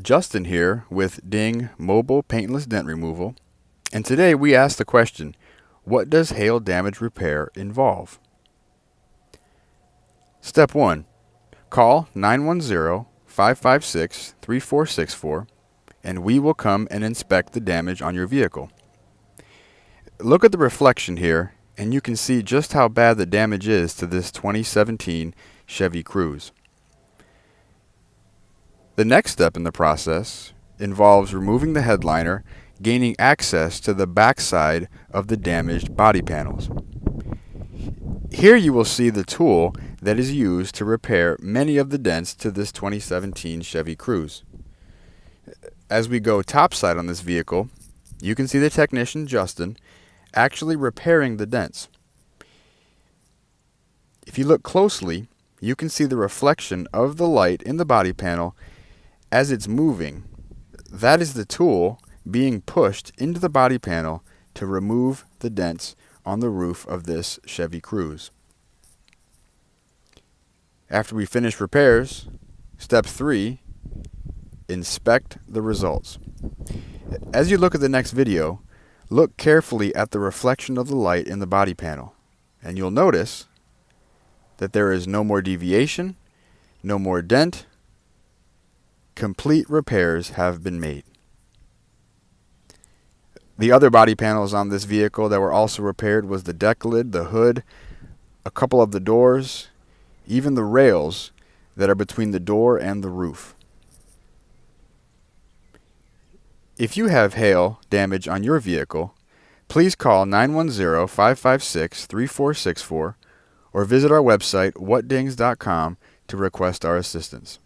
Justin here with Ding Mobile Paintless Dent Removal, and today we ask the question, what does hail damage repair involve? Step 1. Call 910-556-3464 and we will come and inspect the damage on your vehicle. Look at the reflection here and you can see just how bad the damage is to this 2017 Chevy Cruze. The next step in the process involves removing the headliner, gaining access to the backside of the damaged body panels. Here you will see the tool that is used to repair many of the dents to this 2017 Chevy Cruze. As we go topside on this vehicle, you can see the technician, Justin, actually repairing the dents. If you look closely, you can see the reflection of the light in the body panel as it's moving. That is the tool being pushed into the body panel to remove the dents on the roof of this Chevy Cruze. After we finish repairs, step 3, inspect the results. As you look at the next video, look carefully at the reflection of the light in the body panel, and you'll notice that there is no more deviation, no more dent. Complete repairs have been made. The other body panels on this vehicle that were also repaired was the deck lid, the hood, a couple of the doors, even the rails that are between the door and the roof. If you have hail damage on your vehicle, please call 910-556-3464 or visit our website whatdings.com to request our assistance.